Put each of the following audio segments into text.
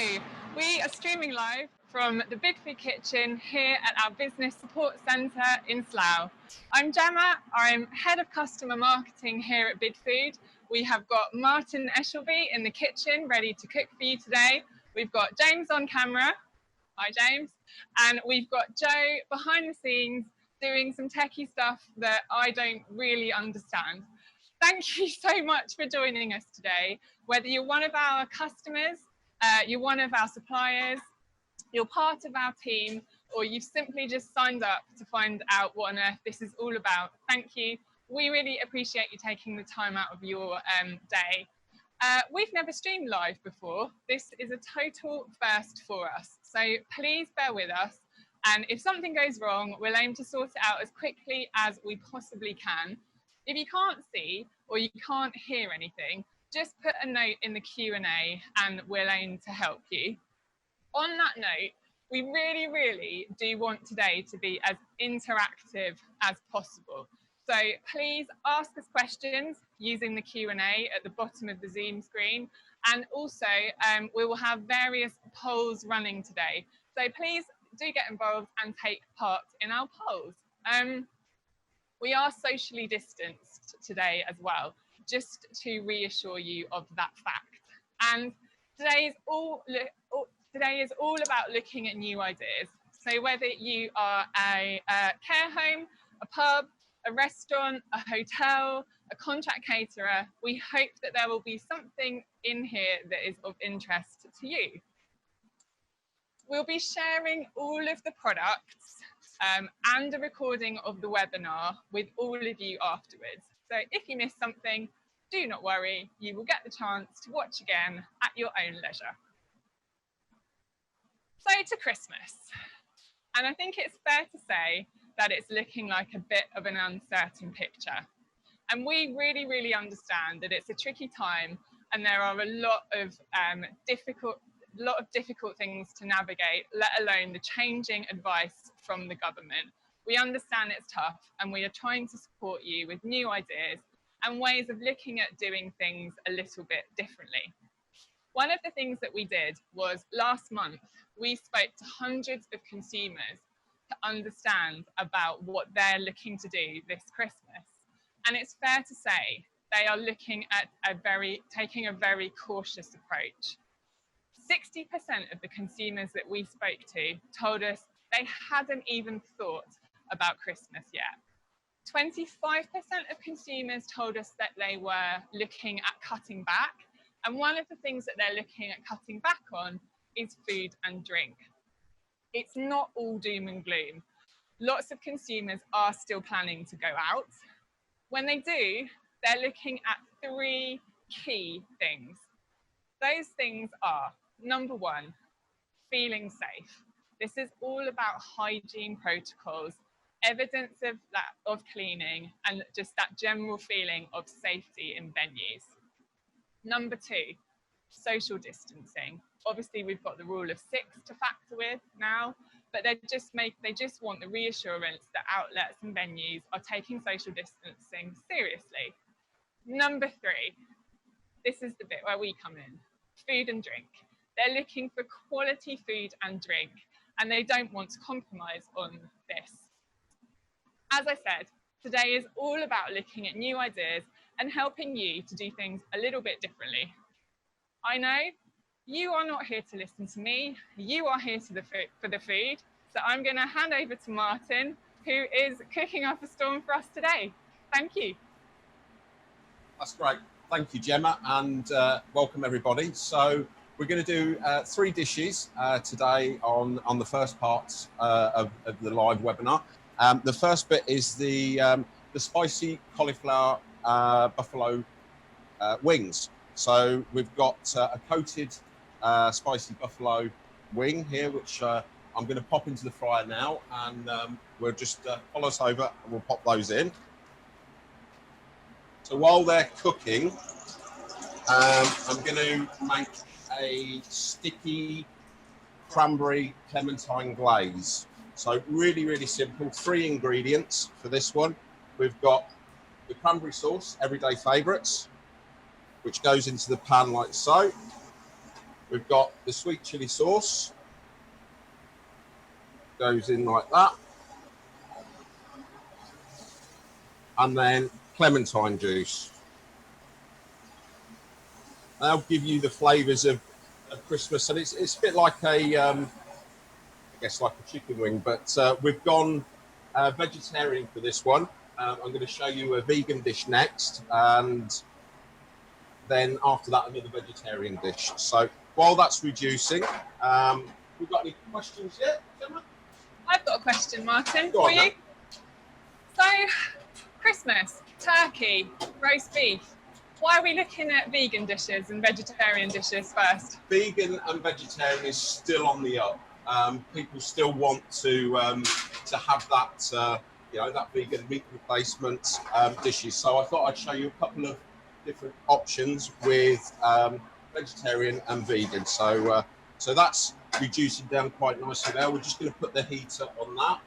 Hello, we are streaming live from the Bidfood Kitchen here at our Business Support Centre in Slough. I'm Gemma, I'm Head of Customer Marketing here at Bidfood. We have got Martin Eshelby in the kitchen ready to cook for you today. We've got James on camera. Hi James. And we've got Joe behind the scenes doing some techie stuff that I don't really understand. Thank you so much for joining us today. Whether you're one of our customers, you're one of our suppliers, you're part of our team, or you've simply just signed up to find out what on earth this is all about, thank you. We really appreciate you taking the time out of your day. We've never streamed live before. This is a total first for us. So please bear with us. And if something goes wrong, we'll aim to sort it out as quickly as we possibly can. If you can't see or you can't hear anything, just put a note in the Q&A and we'll aim to help you. On that note, we really do want today to be as interactive as possible. So please ask us questions using the Q&A at the bottom of the Zoom screen. And also we will have various polls running today. So please do get involved and take part in our polls. We are socially distanced today as well, just to reassure you of that fact. And today is all about looking at new ideas. So whether you are a care home, a pub, a restaurant, a hotel, a contract caterer, we hope that there will be something in here that is of interest to you. We'll be sharing all of the products and a recording of the webinar with all of you afterwards. So if you missed something, do not worry, you will get the chance to watch again at your own leisure. So to Christmas, and I think it's fair to say that it's looking like a bit of an uncertain picture. And we really understand that it's a tricky time and there are a lot of difficult things to navigate, let alone the changing advice from the government. We understand it's tough and we are trying to support you with new ideas and ways of looking at doing things a little bit differently. One of the things that we did was last month, we spoke to hundreds of consumers to understand about what they're looking to do this Christmas. And it's fair to say they are looking at taking a very cautious approach. 60% of the consumers that we spoke to told us they hadn't even thought about Christmas yet. 25% of consumers told us that they were looking at cutting back. And one of the things that they're looking at cutting back on is food and drink. It's not all doom and gloom. Lots of consumers are still planning to go out. When they do, they're looking at three key things. Those things are, number one, feeling safe. This is all about hygiene protocols, evidence of cleaning, and just that general feeling of safety in venues. Number two, social distancing. Obviously, we've got the rule of 6 to factor with now, but they just want the reassurance that outlets and venues are taking social distancing seriously. Number three, this is the bit where we come in, food and drink. They're looking for quality food and drink, and they don't want to compromise on this. As I said, today is all about looking at new ideas and helping you to do things a little bit differently. I know you are not here to listen to me, you are here for the food, so I'm going to hand over to Martin, who is cooking up a storm for us today. Thank you. That's great. Thank you, Gemma, and welcome everybody. So we're going to do 3 dishes today on the first part of the live webinar. The first bit is the spicy cauliflower buffalo wings. So we've got a coated spicy buffalo wing here, which I'm going to pop into the fryer now, and we'll just follow us over and we'll pop those in. So while they're cooking, I'm going to make a sticky cranberry clementine glaze. So really simple. 3 ingredients for this one. We've got the cranberry sauce, everyday favourites, which goes into the pan like so. We've got the sweet chili sauce. Goes in like that. And then clementine juice. They'll give you the flavours of Christmas, and it's a bit like a, I guess like a chicken wing, but we've gone vegetarian for this one. I'm going to show you a vegan dish next, and then after that another vegetarian dish. So while that's reducing, we've got any questions yet, Gemma? I've got a question, Martin, Go on, for you. then. So, Christmas, turkey, roast beef. Why are we looking at vegan dishes and vegetarian dishes first? Vegan and vegetarian is still on the up. People still want to have that, that vegan meat replacement dishes. So I thought I'd show you a couple of different options with vegetarian and vegan. So that's reducing down quite nicely there. We're just going to put the heater on that,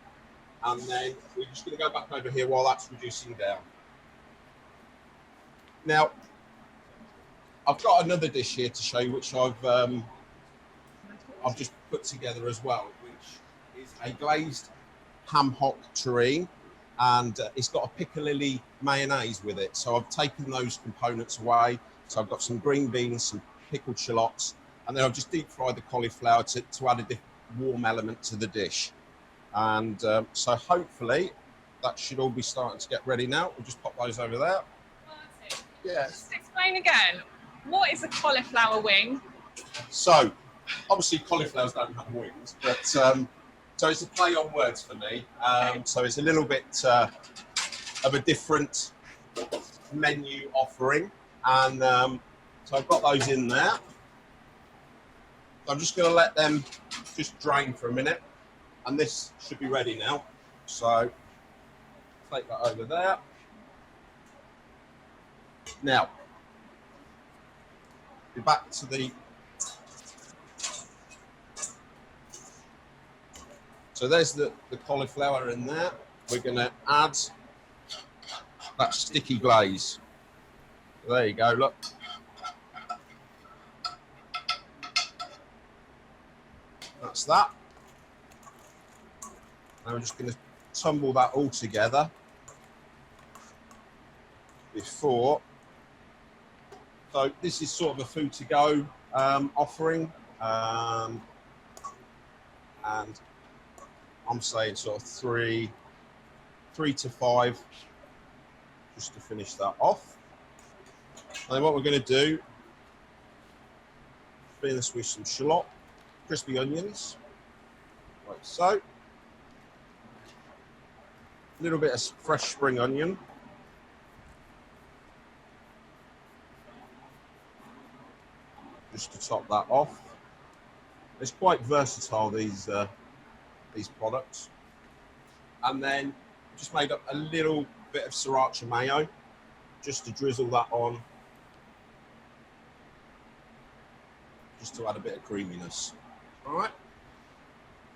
and then we're just going to go back over here while that's reducing down. Now, I've got another dish here to show you, which I've just put together as well, which is a glazed ham hock terrine, and it's got a piccalilli mayonnaise with it. So I've taken those components away. So I've got some green beans, some pickled shallots, and then I've just deep fried the cauliflower to add a warm element to the dish. And so hopefully that should all be starting to get ready now. We'll just pop those over there. Yes. Just explain again, what is a cauliflower wing? So obviously cauliflowers don't have wings, but so it's a play on words for me. So it's a little bit of a different menu offering, and so I've got those in there. I'm just going to let them just drain for a minute, and this should be ready now. So take that over there. Now, be back to the. So there's the cauliflower in there. We're going to add that sticky glaze. There you go, look. That's that. And we're just going to tumble that all together before. So this is sort of a food to go offering, and I'm saying sort of three to five, just to finish that off. And then what we're going to do, finish with some shallot, crispy onions, like so. A little bit of fresh spring onion. Just to top that off. It's quite versatile, these products. And then just made up a little bit of sriracha mayo, just to drizzle that on, just to add a bit of creaminess. All right,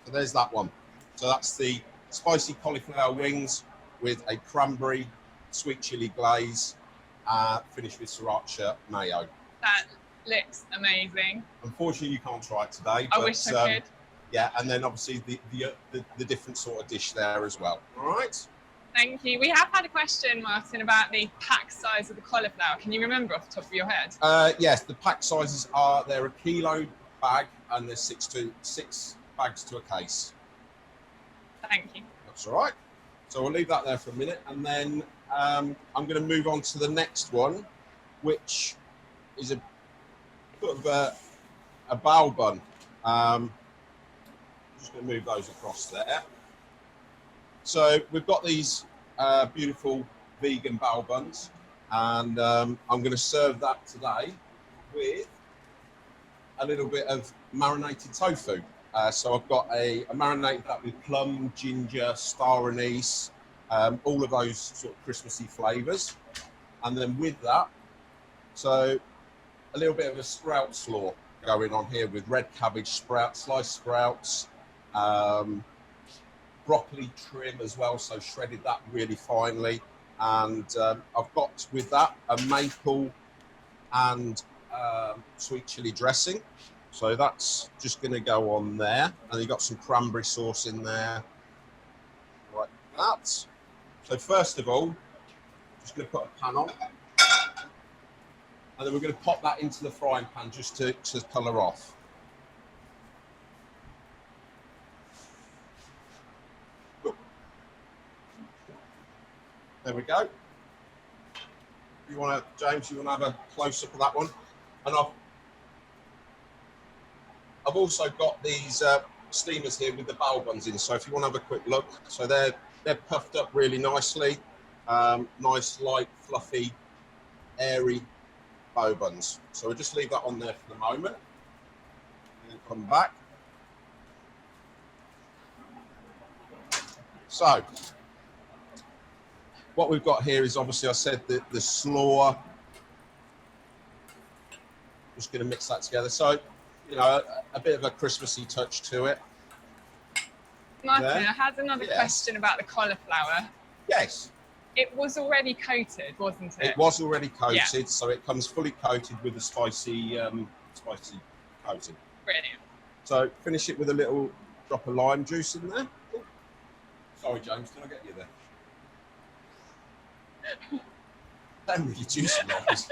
so there's that one. So that's the spicy cauliflower wings with a cranberry sweet chili glaze, finished with sriracha mayo. That looks amazing. Unfortunately, you can't try it today. I wish I could. Yeah, and then obviously the different sort of dish there as well. All right. Thank you. We have had a question, Martin, about the pack size of the cauliflower. Can you remember off the top of your head? Yes, the pack sizes they're a kilo bag, and there's six bags to a case. Thank you. That's all right. So we'll leave that there for a minute, and then I'm going to move on to the next one, which is a sort of a bao bun. Just going to move those across there. So we've got these beautiful vegan bao buns, and I'm going to serve that today with a little bit of marinated tofu. So I've got a marinated that with plum, ginger, star anise, all of those sort of Christmassy flavours. And then with that, so a little bit of a sprout slaw going on here with red cabbage sprouts, sliced sprouts, broccoli trim as well, so shredded that really finely. And I've got with that a maple and sweet chili dressing. So that's just going to go on there, and you've got some cranberry sauce in there, like that. So first of all, just going to put a pan on, and then we're going to pop that into the frying pan just to colour off. There we go. You want to, James? You want to have a close up of that one? And I've also got these steamers here with the bowl buns in. So if you want to have a quick look, so they're puffed up really nicely. Nice, light, fluffy, airy bow buns. So we'll just leave that on there for the moment. And come back. So what we've got here is, obviously I said that the slaw. Just going to mix that together. So, you know, a bit of a Christmassy touch to it. Martin, I had another question about the cauliflower. Yes. It was already coated, wasn't it? It was already coated, yeah. So it comes fully coated with the spicy coating. Brilliant. So finish it with a little drop of lime juice in there. Oh. Sorry, James, can I get you there? Don't with your juice box.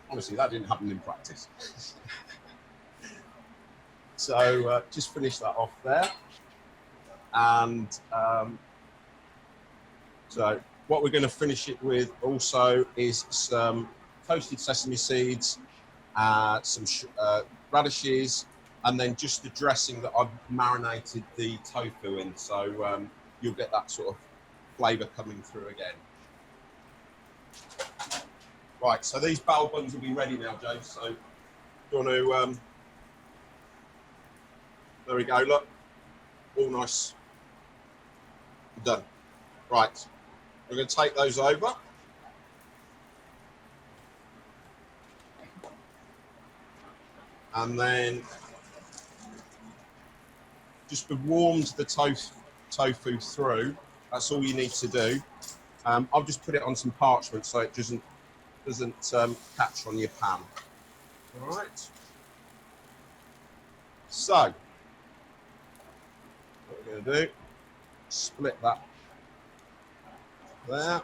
Honestly, that didn't happen in practice. So just finish that off there. And so what we're going to finish it with also is some toasted sesame seeds, some radishes, and then just the dressing that I've marinated the tofu in. So you'll get that sort of flavour coming through again. Right, so these bowl buns will be ready now, James. So do you want to, there we go, look, all nice, done. Right, we're going to take those over. And then just warmed the tofu through. That's all you need to do. I'll just put it on some parchment so it doesn't catch on your pan. All right. So what we're going to do, split that there.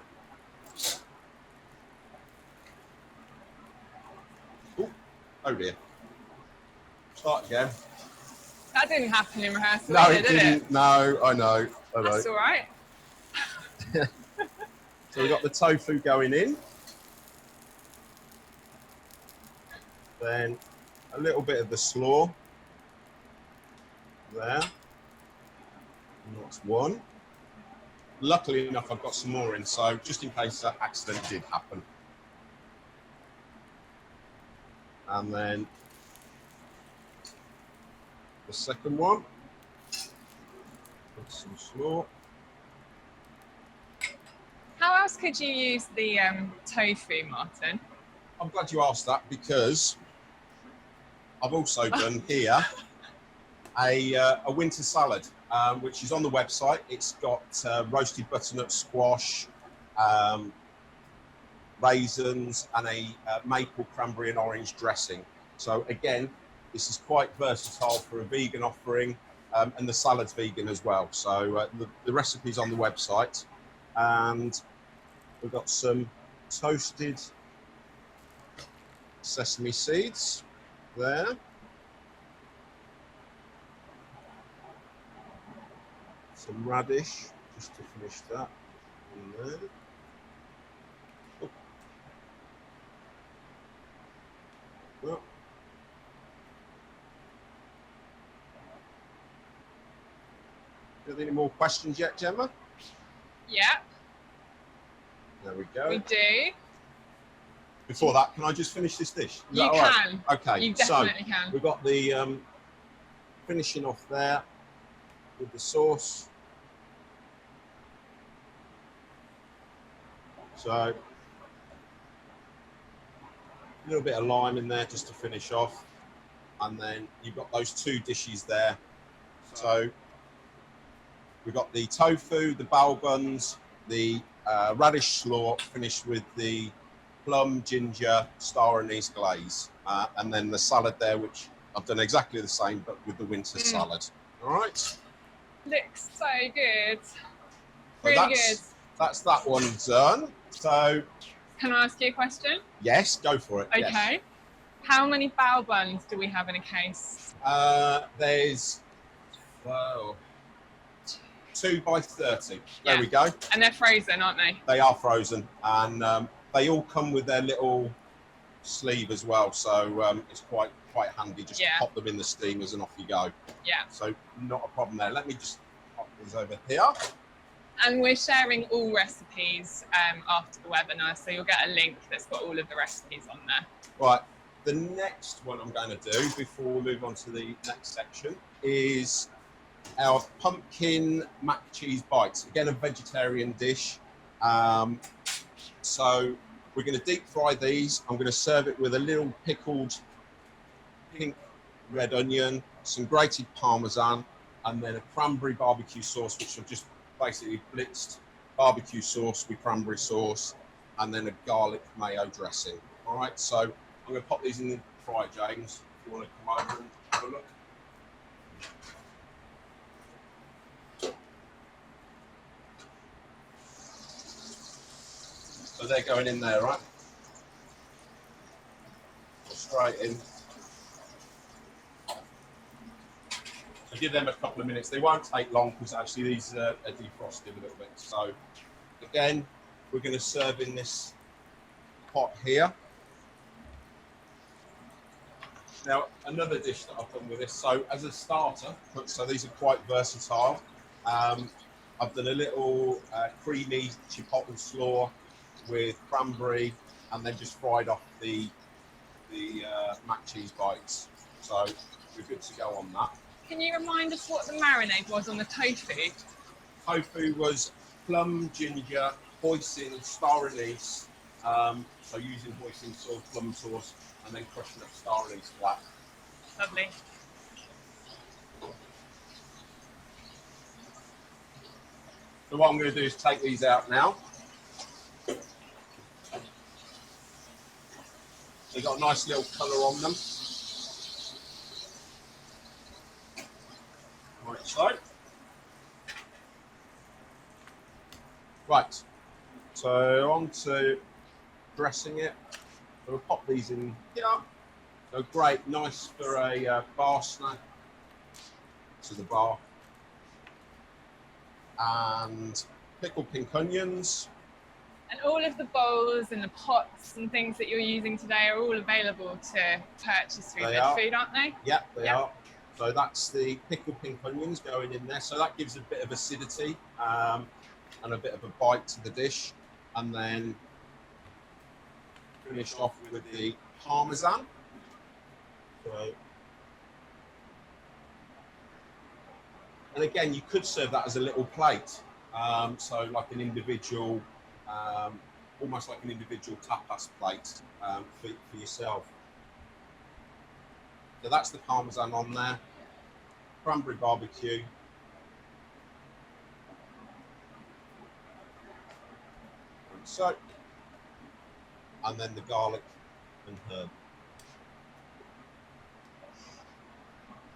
Ooh, oh dear. Start again. That didn't happen in rehearsal, no, did it? No, I know. That's all right. So we've got the tofu going in. Then a little bit of the slaw there. And that's one. Luckily enough, I've got some more in, so just in case that accident did happen. And then the second one. Put some slaw. How else could you use the tofu, Martin? I'm glad you asked that, because I've also done here a winter salad, which is on the website. It's got roasted butternut squash, raisins, and a maple cranberry and orange dressing. So again, this is quite versatile for a vegan offering, and the salad's vegan as well. So the recipe's on the website, and we've got some toasted sesame seeds there. Some radish, just to finish that in there. Oh. Oh. Do you have any more questions yet, Gemma? Yeah. There we go. We do. Before that, can I just finish this dish? You can. Right? Okay. You definitely can. We've got the finishing off there with the sauce. So a little bit of lime in there just to finish off, and then you've got those two dishes there. So we've got the tofu, the bao buns, the radish slaw, finished with the plum, ginger, star anise glaze. And then the salad there, which I've done exactly the same, but with the winter salad. All right. Looks so good. So Really good. That's that one done. So, can I ask you a question? Yes, go for it. Okay. Yes. How many bao buns do we have in a case? There's 2 by 30. There we go. And they're frozen, aren't they? They are frozen, and they all come with their little sleeve as well. So it's quite handy just to pop them in the steamers and off you go. Yeah. So not a problem there. Let me just pop these over here. And we're sharing all recipes after the webinar, so you'll get a link that's got all of the recipes on there. Right. The next one I'm going to do before we move on to the next section is our pumpkin mac and cheese bites. Again, a vegetarian dish. So we're going to deep fry these. I'm going to serve it with a little pickled pink red onion, some grated parmesan, and then a cranberry barbecue sauce, which I've just basically blitzed barbecue sauce with cranberry sauce, and then a garlic mayo dressing. All right, so I'm going to pop these in the fryer, James, if you want to come over and have a look. So they're going in there, right? Straight in. So give them a couple of minutes. They won't take long because actually these are defrosted a little bit. So again, we're going to serve in this pot here. Now, another dish that I've done with this, so as a starter, so these are quite versatile. I've done a little creamy chipotle slaw with cranberry, and then just fried off the mac cheese bites. So we're good to go on that. Can you remind us what the marinade was on the tofu? Tofu was plum, ginger, hoisin, star anise. So using hoisin sauce, plum sauce, and then crushing up star anise flat. Lovely. So what I'm going to do is take these out now. They've got a nice little colour on them. Right, so. Right, so on to dressing it. So we'll pop these in here. So great, nice for a bar snack to the bar. And pickled pink onions. And all of the bowls and the pots and things that you're using today are all available to purchase through Bidfood, aren't they? Yeah, they are. So that's the pickled pink onions going in there. So that gives a bit of acidity and a bit of a bite to the dish. And then finish off with the parmesan. So, and again, you could serve that as a little plate. So like an individual, almost like an individual tapas plate for yourself. So that's the parmesan on there. Cranberry barbecue. And so, and then the garlic and herb.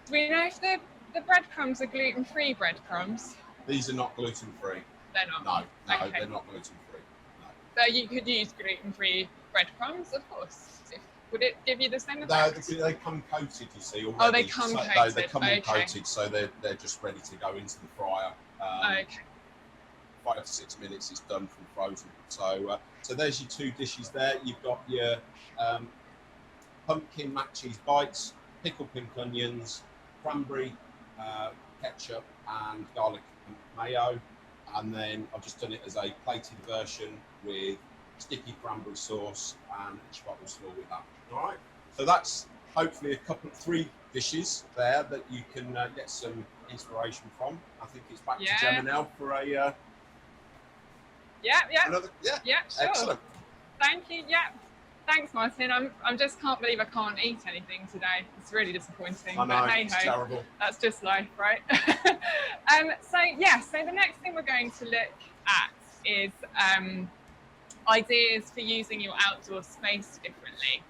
Do we know if the breadcrumbs are gluten-free breadcrumbs? These are not gluten-free. They're not? No, Okay. they're not gluten-free. No. So you could use gluten-free breadcrumbs, of course. Would it give you the same No, effect? they come coated, you see, already. Oh, they come so, coated. No, they come all Okay. coated, so they're just ready to go into the fryer. Okay. 5 to 6 minutes, it's done from frozen. So, so there's your 2 dishes there. You've got your pumpkin mac cheese bites, pickled pink onions, cranberry ketchup, and garlic and mayo. And then I've just done it as a plated version with sticky cranberry sauce and chipotle slaw with that. All right. So that's hopefully 3 dishes there that you can get some inspiration from. I think it's back to Gemma now for a. Another, sure. Excellent. Thank you. Yeah. Thanks, Martin. I just can't believe I can't eat anything today. It's really disappointing. I know, but hey it's ho, terrible. That's just life, right? So the next thing we're going to look at is ideas for using your outdoor space differently.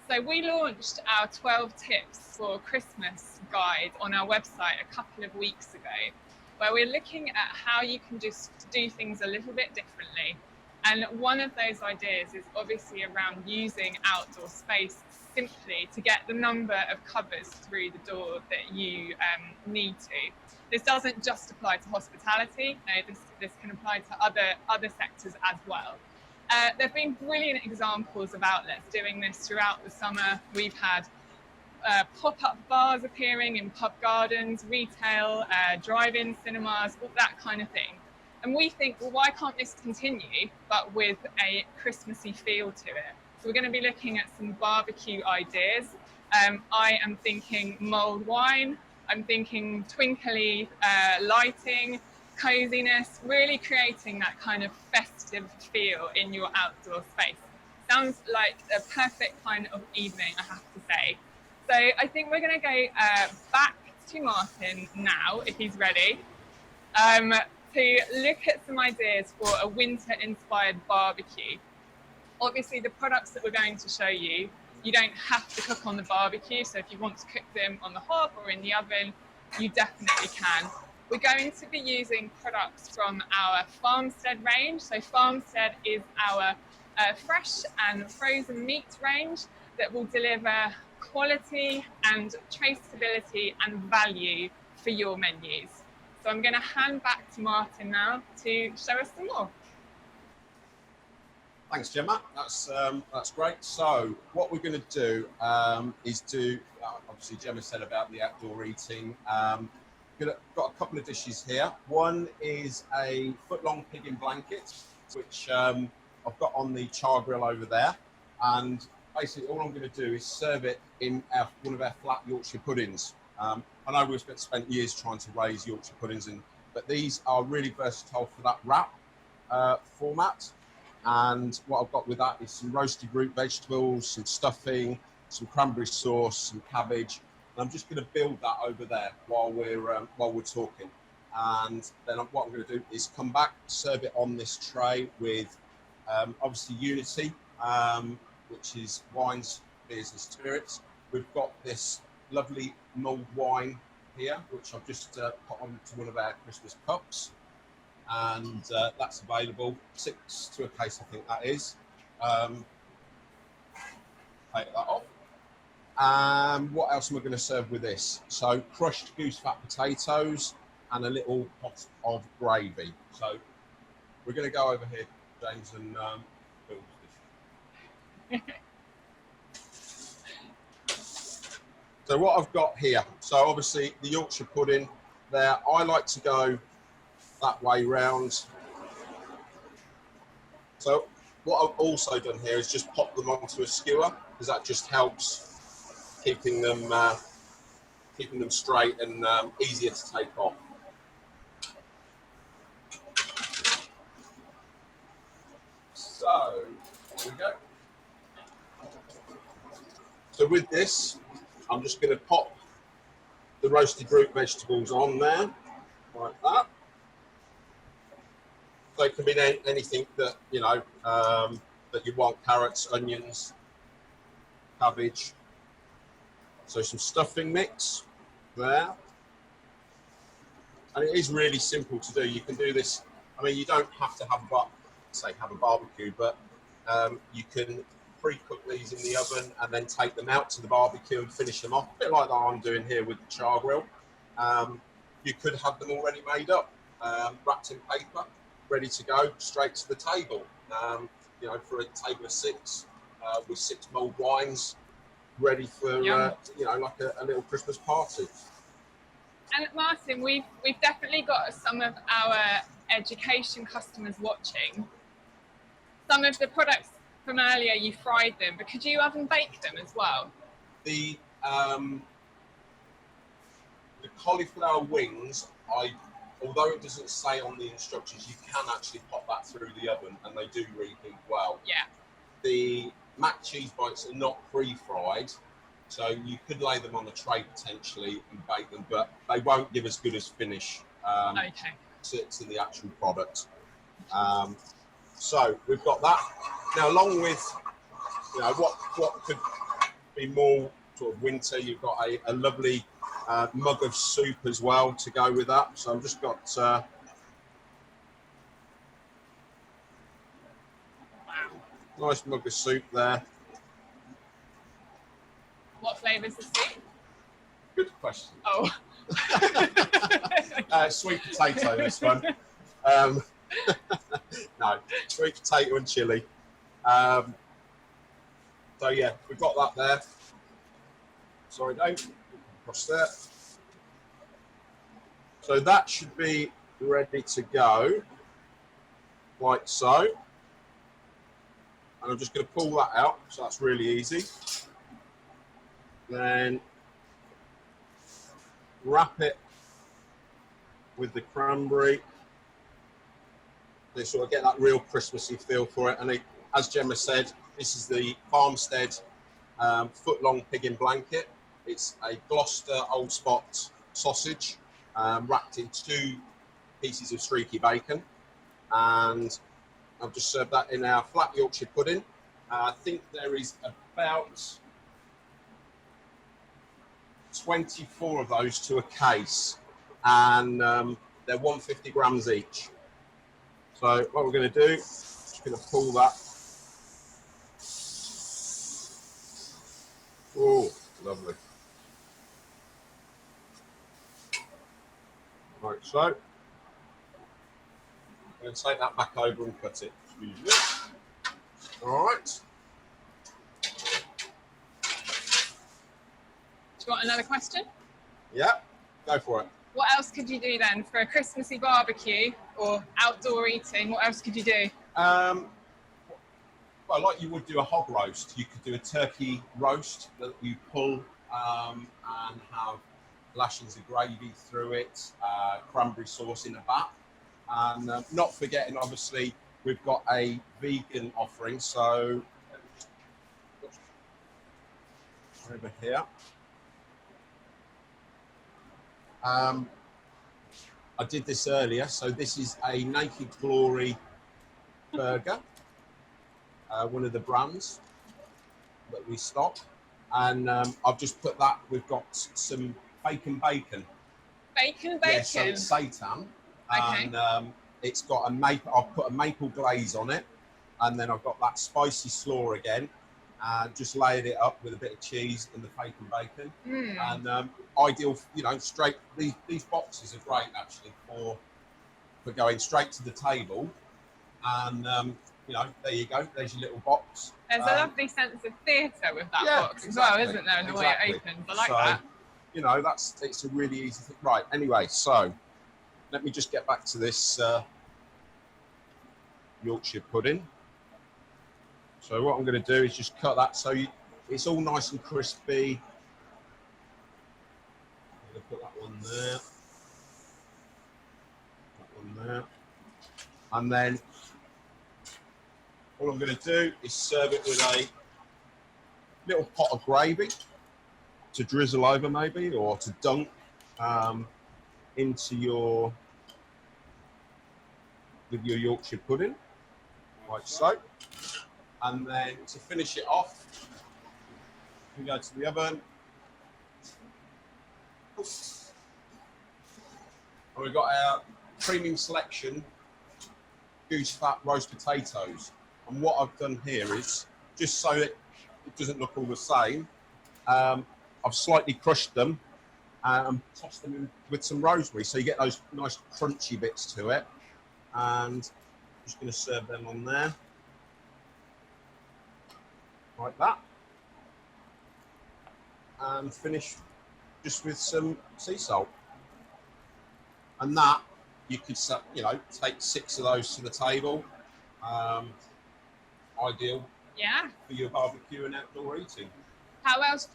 So we launched our 12 tips for Christmas guide on our website a couple of weeks ago, where we're looking at how you can just do things a little bit differently. And one of those ideas is obviously around using outdoor space simply to get the number of covers through the door that you need to. This doesn't just apply to hospitality, no, this can apply to other sectors as well. There have been brilliant examples of outlets doing this throughout the summer. We've had pop-up bars appearing in pub gardens, retail, drive-in cinemas, all that kind of thing. And we think, well, why can't this continue, but with a Christmassy feel to it? So we're going to be looking at some barbecue ideas. I am thinking mulled wine. I'm thinking twinkly lighting, coziness, really creating that kind of festive feel in your outdoor space. Sounds like a perfect kind of evening, I have to say. So I think we're going to go back to Martin now, if he's ready, to look at some ideas for a winter-inspired barbecue. Obviously, the products that we're going to show you, you don't have to cook on the barbecue, so if you want to cook them on the hob or in the oven, you definitely can. We're going to be using products from our Farmstead range. So Farmstead is our fresh and frozen meat range that will deliver quality and traceability and value for your menus. So I'm going to hand back to Martin now to show us some more. Thanks, Gemma. That's great. So what we're going to do is obviously Gemma said about the outdoor eating. Got a couple of dishes here. One is a foot-long pig in blanket, which I've got on the char grill over there. And basically all I'm going to do is serve it in one of our flat Yorkshire puddings. I know we've spent years trying to raise Yorkshire puddings, but these are really versatile for that wrap format. And what I've got with that is some roasted root vegetables, some stuffing, some cranberry sauce, some cabbage. And I'm just going to build that over there while we're talking. And then what I'm going to do is come back, serve it on this tray with obviously Unity, which is wines, beers and spirits. We've got this lovely mulled wine here, which I've just put onto one of our Christmas cups. And that's available, 6 to a case, I think that is. Take that off. What else am I going to serve with this? So crushed goose fat potatoes and a little pot of gravy. So we're going to go over here, James, and build this. So what I've got here, so obviously the Yorkshire pudding there, I like to go that way round. So what I've also done here is just pop them onto a skewer, because that just helps keeping them straight and easier to take off. So here we go. So with this, I'm just going to pop the roasted root vegetables on there, like that. They can be anything that, you know, that you want: carrots, onions, cabbage. So some stuffing mix there. And it is really simple to do. You can do this, I mean, you don't have to have a barbecue, but you can pre-cook these in the oven and then take them out to the barbecue and finish them off, a bit like that I'm doing here with the char grill. You could have them already made up, wrapped in paper, ready to go straight to the table. You know, for a table of 6 with 6 mulled wines, ready for you know, like a little Christmas party. And Martin, we've definitely got some of our education customers watching. Some of the products from earlier, you fried them, but could you oven bake them as well? The cauliflower wings, although it doesn't say on the instructions, you can actually pop that through the oven and they do reheat well. Yeah. The mac cheese bites are not pre-fried, so you could lay them on the tray potentially and bake them, but they won't give as good as finish to the actual product. So we've got that. Now, along with, you know, what could be more sort of winter, you've got a lovely mug of soup as well to go with that. So I've just got nice mug of soup there. What flavour's the soup? Good question. Oh. Sweet potato, this one. No, sweet potato and chilli. So yeah, we've got that there. Sorry, don't across there. So that should be ready to go, like so. And I'm just going to pull that out, so that's really easy. Then wrap it with the cranberry. They sort of get that real Christmassy feel for it. And they, as Gemma said, this is the Farmstead foot-long pig in blanket. It's a Gloucester Old Spot sausage wrapped in 2 pieces of streaky bacon. And I've just served that in our flat Yorkshire pudding. I think there is about 24 of those to a case, and they're 150 grams each. So what we're going to do, just going to pull that. Oh, lovely. Like so. I'm going to take that back over and cut it. All right. Do you want another question? Yeah, go for it. What else could you do then for a Christmassy barbecue or outdoor eating? What else could you do? Well, like you would do a hog roast, you could do a turkey roast that you pull and have lashings of gravy through it, cranberry sauce in a vat. And not forgetting, obviously, we've got a vegan offering. So over here. I did this earlier, so this is a Naked Glory burger, one of the brands that we stock, and I've just put that. We've got some bacon. Yeah, so it's seitan, Okay. and it's got a maple. I've put a maple glaze on it, and then I've got that spicy slaw again, and just layered it up with a bit of cheese and the bacon. And ideal, you know, straight. These boxes are great actually for going straight to the table, and you know, there you go. There's your little box. There's a lovely sense of theatre with that box as well, isn't there? And the way it opens, I like that. You know, it's a really easy thing. Right. Anyway, so let me just get back to this Yorkshire pudding. So what I'm going to do is just cut that so it's all nice and crispy. I'm going to put that one there. That one there. And then all I'm going to do is serve it with a little pot of gravy to drizzle over maybe, or to dunk into with your Yorkshire pudding, like so. And then to finish it off, we go to the oven. And we've got our premium selection goose fat roast potatoes. And what I've done here is, just so that it doesn't look all the same, I've slightly crushed them and tossed them in with some rosemary, so you get those nice crunchy bits to it. And I'm just going to serve them on there, like that, and finish just with some sea salt. And that, you could, you know, take 6 of those to the table. Ideal, yeah, for your barbecue and outdoor eating. How else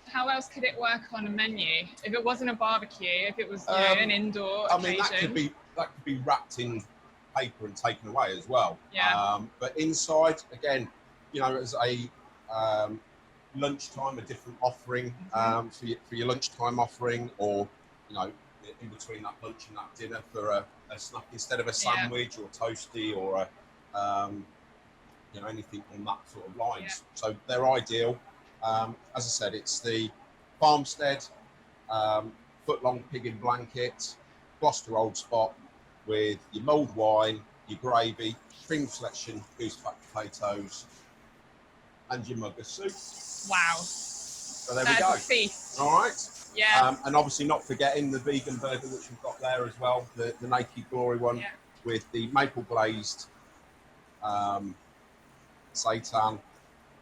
could it work on a menu if it wasn't a barbecue? If it was, you know, an indoor occasion? I mean, that could be wrapped in paper and taken away as well. Yeah. But inside, again, you know, as a lunchtime, a different offering for your lunchtime offering, or, you know, in between that lunch and that dinner for a snack, instead of a sandwich or toasty or a anything on that sort of lines. Yeah. So they're ideal. As I said, it's the farmstead foot-long pig in blanket, Gloucester Old Spot with your mulled wine, your gravy, cream selection, goose fat potatoes, and your mug of soup. Wow. So there we go. That's a feast. All right. Yeah. And obviously not forgetting the vegan burger, which we've got there as well, the Naked Glory one, Yeah. with the maple glazed seitan,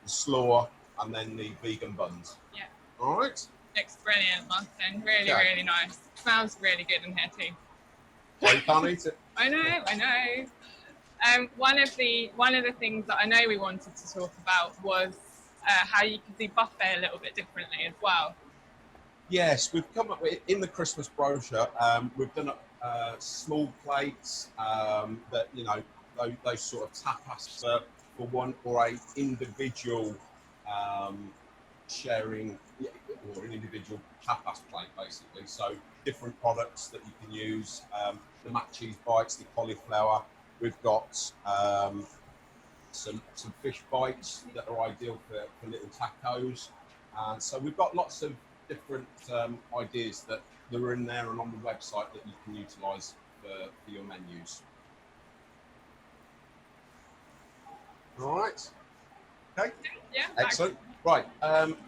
the slaw, and then the vegan buns. Yeah. All right. Looks brilliant, Martin. Really, Okay. really nice. Smells really good in here too. Well, you can't eat it. I know. One of the things that I know we wanted to talk about was how you could do buffet a little bit differently as well. Yes, we've come up with, in the Christmas brochure, we've done small plates that, those sort of tapas for one or a individual sharing, or an individual tapas plate, basically. So different products that you can use, the mac cheese bites, the cauliflower. We've got some fish bites that are ideal for little tacos. And so we've got lots of different ideas that are in there and on the website that you can utilise for your menus. All right. Okay. Yeah. Excellent. Right.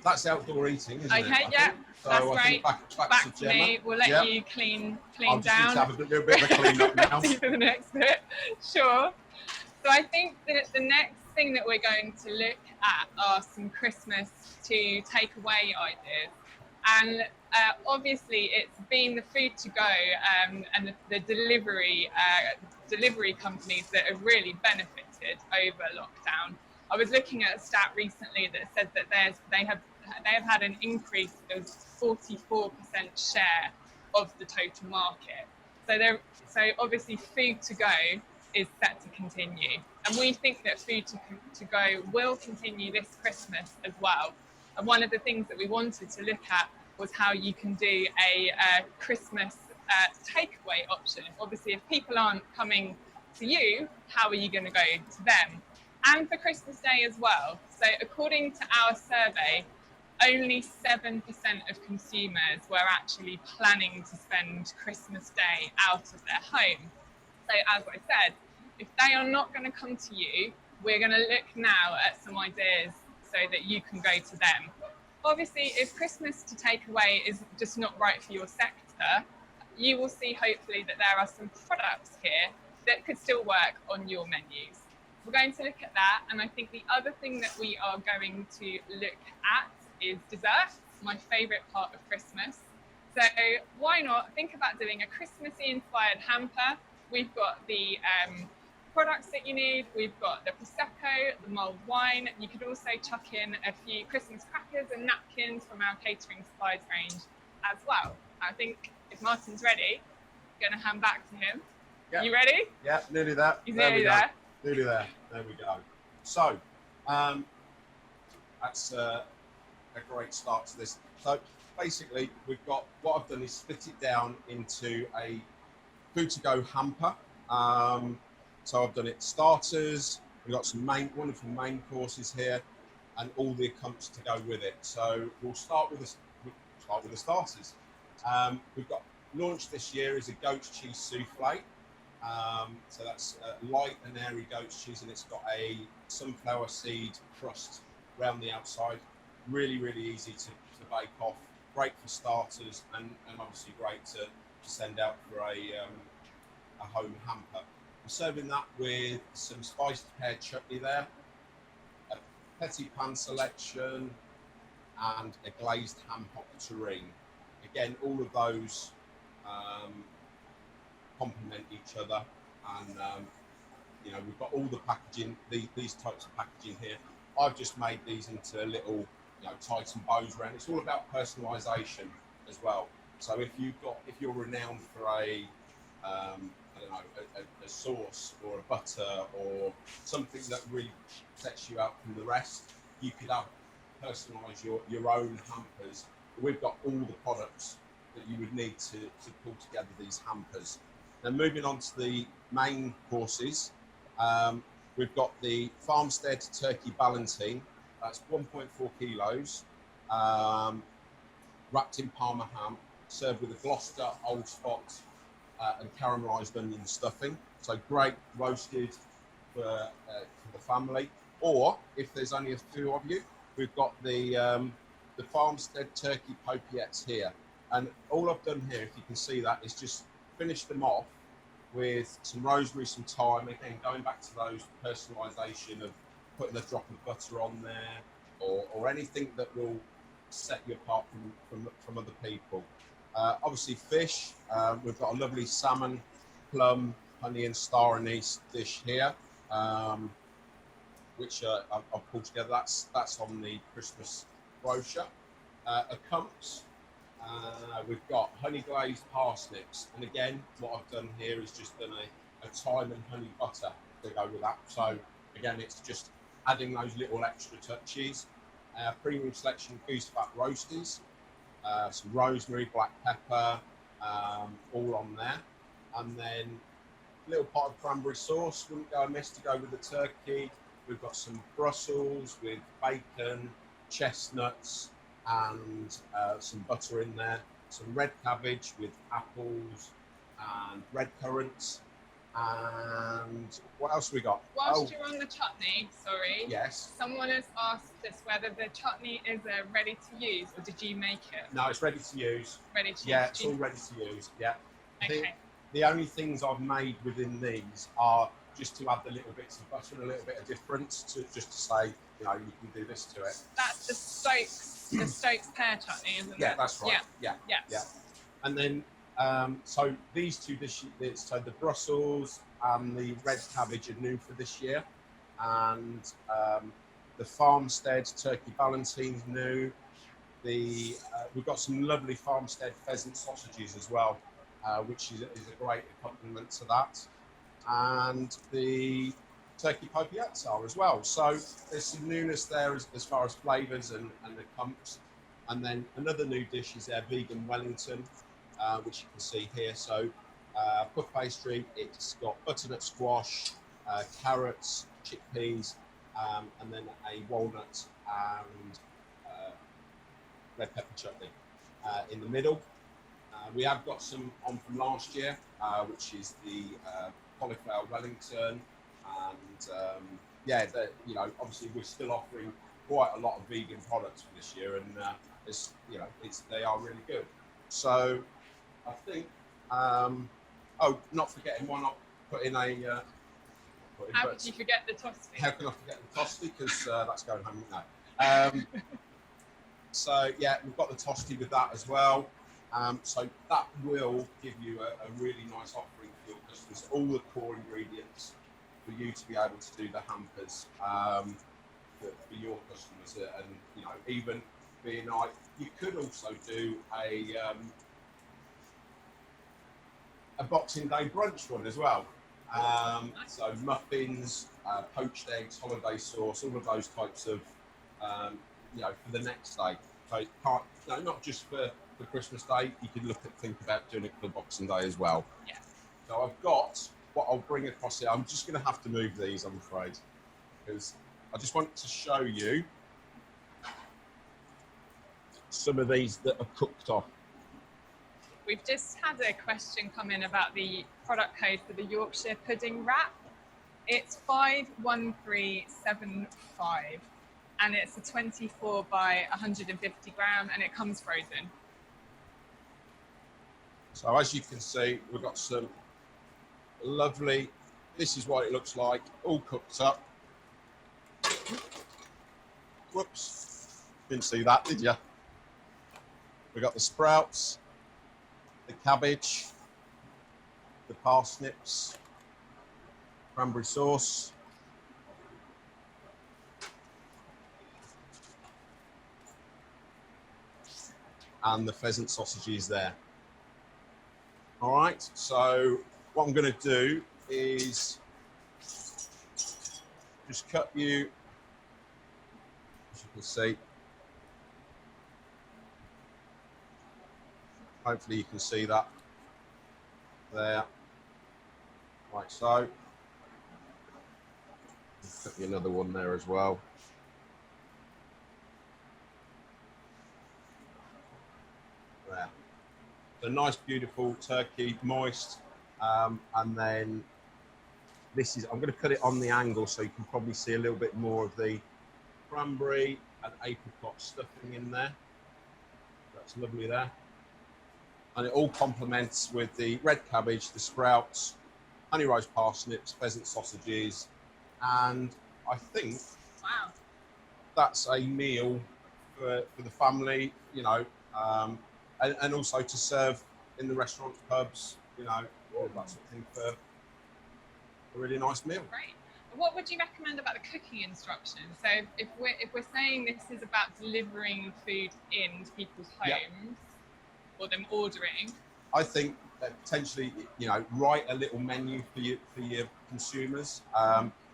That's outdoor eating, isn't it? Okay. Yeah. So That's I think great. back To me. We'll let you clean I'll just down. need to have a bit of a clean up now. For the next bit. Sure. So I think that the next thing that we're going to look at are some Christmas to take away ideas. And obviously it's been the food to go and the delivery companies that have really benefited over lockdown. I was looking at a stat recently that said that they have had an increase of 44% share of the total market. So obviously food to go is set to continue. And we think that food to go will continue this Christmas as well. And one of the things that we wanted to look at was how you can do a Christmas takeaway option. Obviously, if people aren't coming to you, how are you going to go to them? And for Christmas Day as well. So according to our survey, only 7% of consumers were actually planning to spend Christmas Day out of their home. So as I said, if they are not going to come to you, we're going to look now at some ideas so that you can go to them. Obviously, if Christmas to take away is just not right for your sector, you will see hopefully that there are some products here that could still work on your menus. We're going to look at that, and I think the other thing that we are going to look at is desserts, my favourite part of Christmas. So why not think about doing a Christmassy inspired hamper. We've got the products that you need. We've got the Prosecco, the mulled wine. You could also chuck in a few Christmas crackers and napkins from our catering supplies range as well. I think if Martin's ready, I'm going to hand back to him. Yep. You ready? Yeah, nearly there. He's nearly there. Nearly there. There we go. So, that's a great start to this. So basically, we've got, what I've done is split it down into a food to go hamper. So I've done it starters, we've got some wonderful main courses here, and all the accompaniments to go with it. So we'll start with the starters. We've got launched this year is a goat's cheese souffle. So that's light and airy goat's cheese, and it's got a sunflower seed crust around the outside. Really, really easy to bake off. Great for starters, and obviously great to send out for a home hamper. I'm serving that with some spiced pear chutney there, a petit pan selection, and a glazed ham hock terrine. Again, all of those complement each other, and we've got all the packaging, these types of packaging here. I've just made these into little Titan bows around. It's all about personalisation as well. So if you're renowned for a sauce or a butter or something that really sets you out from the rest, you could personalise your own hampers. We've got all the products that you would need to pull together these hampers. Then moving on to the main courses, we've got the Farmstead Turkey Ballantine. That's 1.4 kilos, wrapped in Parma ham, served with a Gloucester Old Spot and caramelised onion stuffing. So great roasted for the family. Or if there's only a few of you, we've got the Farmstead Turkey Popiettes here. And all I've done here, if you can see that, is just finish them off with some rosemary, some thyme, again, going back to those personalisation of putting a drop of butter on there, or anything that will set you apart from other people. Obviously fish, we've got a lovely salmon, plum, honey and star anise dish here, which I've pulled together. That's on the Christmas brochure. Accompts, we've got honey glazed parsnips, and again, what I've done here is just done a thyme and honey butter to go with that. So again, it's just adding those little extra touches. Premium selection goose fat roasties, some rosemary, black pepper, all on there, and then a little pot of cranberry sauce wouldn't go amiss to go with the turkey. We've got some Brussels with bacon, chestnuts, and some butter in there. Some red cabbage with apples and red currants. And what else we got? Whilst you're on the chutney, sorry. Yes. Someone has asked us whether the chutney is ready to use, or did you make it? No, it's ready to use. Ready to use. Yeah, it's all ready to use. Yeah. Okay. The only things I've made within these are just to add the little bits of butter and a little bit of difference, to just to say, you know, you can do this to it. That's the Stokes pear chutney, isn't it? Yeah, that's right. Yeah. Yeah. And then, so these two dishes, so the Brussels and the red cabbage are new for this year, and the Farmstead Turkey Ballantine is new. We've got some lovely Farmstead pheasant sausages as well, which is a great accompaniment to that. And the turkey popiettes are as well. So there's some newness there as far as flavours and the clumps. And then another new dish is their vegan Wellington, which you can see here. So puff pastry, it's got butternut squash, carrots, chickpeas, and then a walnut and red pepper chutney in the middle. We have got some on from last year, which is the cauliflower Wellington, and yeah, you know, obviously we're still offering quite a lot of vegan products for this year, and it's, you know, they are really good. So I think, oh, not forgetting, why not put in a. How could you forget the tosti? How can I forget the tosti? Because that's going home now. So yeah, we've got the tosti with that as well. So that will give you a really nice offering for your customers, all the core ingredients for you to be able to do the hampers for your customers. And, you know, even being like, you could also do a Boxing Day brunch one as well. So muffins, poached eggs, holiday sauce, all of those types of, you know, for the next day. So you can't, you know, not just for Christmas Day, you could think about doing it for Boxing Day as well. Yeah. So I've got what I'll bring across here. I'm just going to have to move these, I'm afraid, because I just want to show you some of these that are cooked off. We've just had a question come in about the product code for the Yorkshire pudding wrap. It's 51375, and it's a 24 by 150 gram, and it comes frozen. So as you can see, we've got some lovely, this is what it looks like, all cooked up. Whoops, didn't see that, did you? We've got the sprouts, the cabbage, the parsnips, cranberry sauce, and the pheasant sausages there. All right, so what I'm going to do is just cut you, as you can see, hopefully you can see that there, like so. Put me another one there as well. There. So nice, beautiful turkey, moist, and then this is, I'm going to cut it on the angle so you can probably see a little bit more of the cranberry and apricot stuffing in there. That's lovely there. And it all complements with the red cabbage, the sprouts, honey roast parsnips, pheasant sausages, and I think Wow. that's a meal for the family, you know, and also to serve in the restaurants, pubs, you know, all that sort of thing for a really nice meal. Great. What would you recommend about the cooking instructions? So if we're saying this is about delivering food in to people's homes, or them ordering, I think that potentially, you know, write a little menu for your consumers.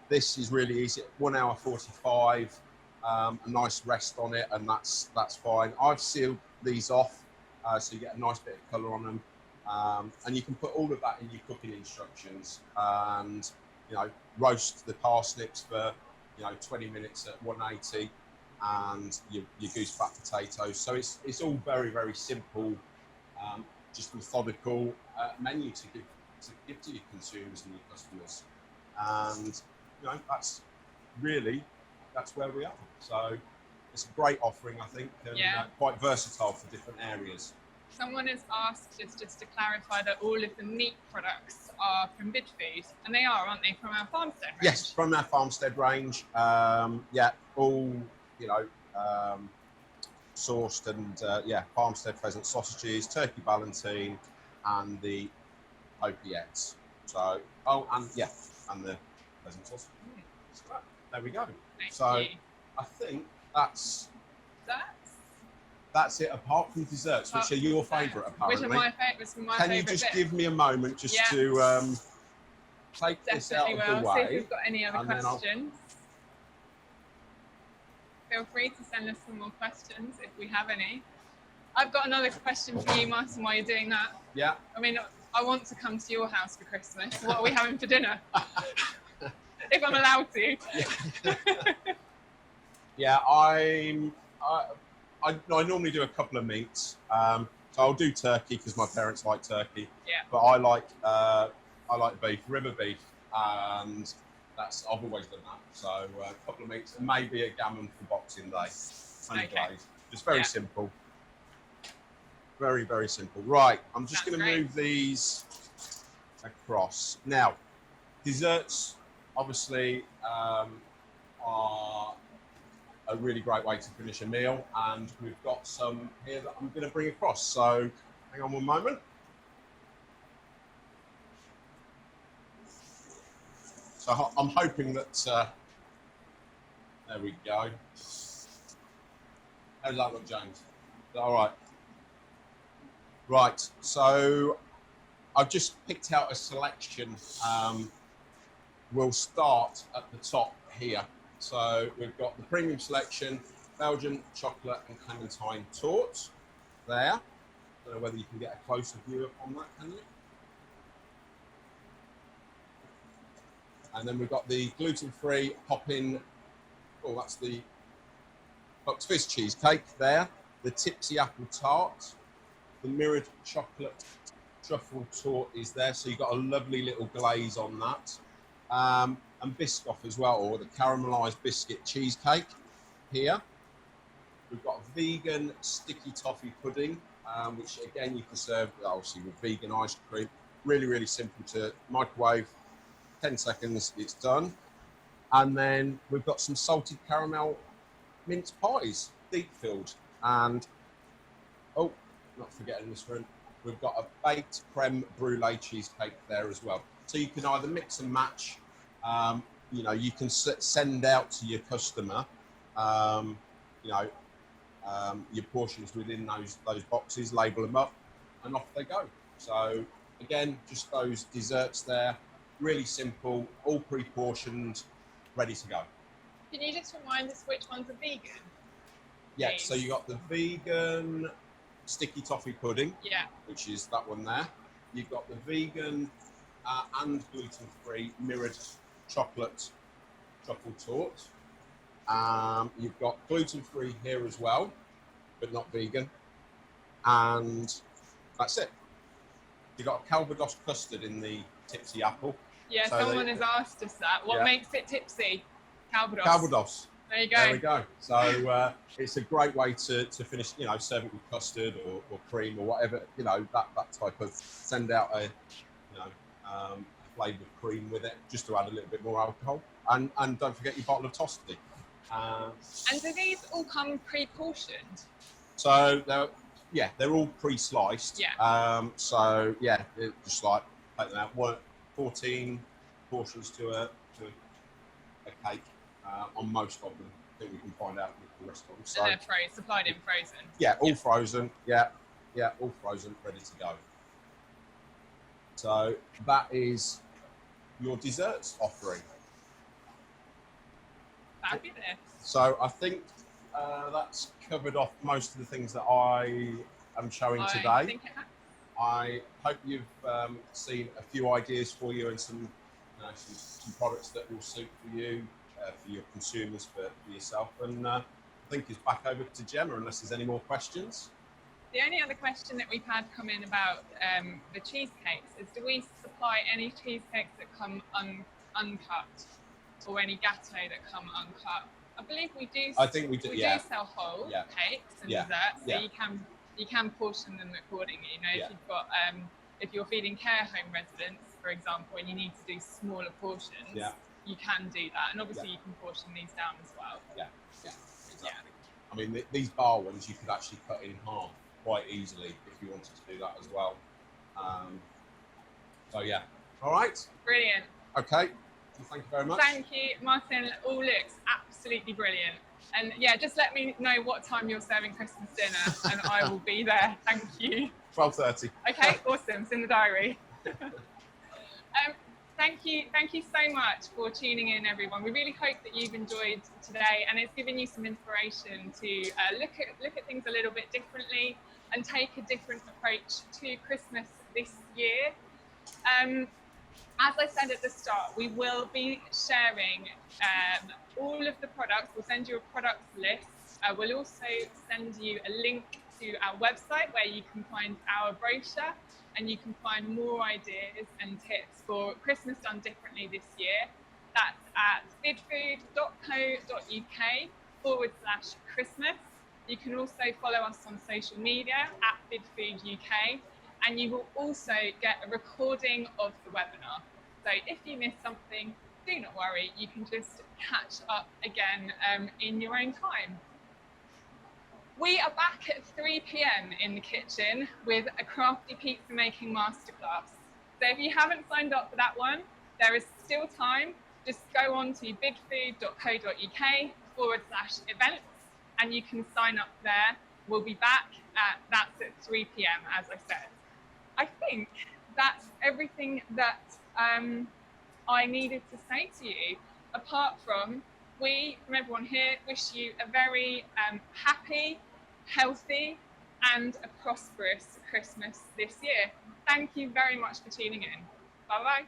This is really easy. 1 hour 45, a nice rest on it, and that's fine. I've sealed these off, so you get a nice bit of colour on them, and you can put all of that in your cooking instructions. And you know, roast the parsnips for 20 minutes at 180, and your goose fat potatoes. So it's all very, very simple, just methodical menu to give to your consumers and your customers. And that's where we are. So it's a great offering, I think, and quite versatile for different areas. Someone has asked us just to clarify that all of the meat products are from Bidfood, and they are, aren't they, from our farmstead range? Yes, from our farmstead range. All sourced and farmstead pheasant sausages, turkey ballantine, and the opiates. So and the pheasant sausage. So there we go. Thank you. I think that's it, apart from desserts, which are your favourite, apparently. Which are my favourites. Can you just give me a moment just to take this out of the way? See if we've got any other questions. Feel free to send us some more questions if we have any. I've got another question for you, Martin, while you're doing that. Yeah. I mean, I want to come to your house for Christmas. What are we having for dinner? If I'm allowed to. Yeah, I normally do a couple of meats. So I'll do turkey because my parents like turkey. Yeah. But I like beef, river beef, and I've always done that. So a couple of meats and maybe a gammon for Boxing Day. Honey glazed. Just very simple. Very, very simple. Right, I'm just going to move these across. Now, desserts obviously are a really great way to finish a meal, and we've got some here that I'm going to bring across. So hang on one moment. So I'm hoping that, there we go. How does that look, James? Is that all right? Right, so I've just picked out a selection. We'll start at the top here. So we've got the premium selection, Belgian chocolate and clementine torte there. I don't know whether you can get a closer view on that, can you? And then we've got the gluten-free Poppin', that's the Bucks Fizz cheesecake there, the Tipsy apple tart, the mirrored chocolate truffle torte is there, so you've got a lovely little glaze on that. And Biscoff as well, or the caramelised biscuit cheesecake here. We've got vegan sticky toffee pudding, which again you can serve obviously with vegan ice cream. Really, really simple to microwave. 10 seconds, it's done. And then we've got some salted caramel mince pies, deep filled. And, not forgetting this one, we've got a baked creme brulee cheesecake there as well. So you can either mix and match, you can send out to your customer, your portions within those boxes, label them up, and off they go. So again, just those desserts there. Really simple, all pre-portioned, ready to go. Can you just remind us which ones are vegan? Yeah, so you got the vegan sticky toffee pudding, which is that one there. You've got the vegan and gluten-free mirrored chocolate truffle torte. You've got gluten-free here as well, but not vegan. And that's it. You've got a Calvados custard in the tipsy apple. Yeah, so someone has asked us that. What makes it tipsy? Calvados. Calvados. There you go. There we go. So it's a great way to finish, you know, serve it with custard or cream or whatever, you know, that type of, send out a, you know, flavoured cream with it, just to add a little bit more alcohol. And don't forget your bottle of Tosti. And do these all come pre-portioned? So they're all pre-sliced. Yeah. So yeah, just like take them out. 14 portions to a cake on most of them. I think we can find out with the rest of them. So, and they're supplied in frozen. Yeah, all frozen. Yeah, all frozen, ready to go. So that is your desserts offering. Fabulous. So I think that's covered off most of the things that I am showing today. I think it has. I hope you've seen a few ideas for you and some products that will suit for you, for your consumers, for yourself. And I think it's back over to Gemma, unless there's any more questions. The only other question that we've had come in about the cheesecakes is, do we supply any cheesecakes that come uncut, or any gâteaux that come uncut? I believe we do. I think we do. We do sell whole cakes and desserts, so you can portion them accordingly. You know, if you've got if you're feeding care home residents, for example, and you need to do smaller portions, you can do that, and obviously you can portion these down as well. Yeah, exactly. I mean, these bar ones you could actually cut in half quite easily if you wanted to do that as well. So yeah, all right. Brilliant. Okay. Thank you very much. Thank you, Martin. All looks absolutely brilliant. And yeah, just let me know what time you're serving Christmas dinner and I will be there. Thank you. 12:30. Okay, awesome. It's in the diary. Thank you so much for tuning in, everyone. We really hope that you've enjoyed today and it's given you some inspiration to look at things a little bit differently and take a different approach to Christmas this year. As I said at the start, we will be sharing all of the products. We'll send you a products list. We'll also send you a link to our website where you can find our brochure and you can find more ideas and tips for Christmas done differently this year. That's at bidfood.co.uk/Christmas. You can also follow us on social media at Bidfood UK, and you will also get a recording of the webinar. So if you missed something, do not worry, you can just catch up again in your own time. We are back at 3 p.m. in the kitchen with a crafty pizza making masterclass. So if you haven't signed up for that one, there is still time. Just go on to bidfood.co.uk/events and you can sign up there. We'll be back that's at 3 p.m. as I said. I think that's everything that I needed to say to you, apart from from everyone here, wish you a very happy, healthy and a prosperous Christmas this year. Thank you very much for tuning in. Bye-bye.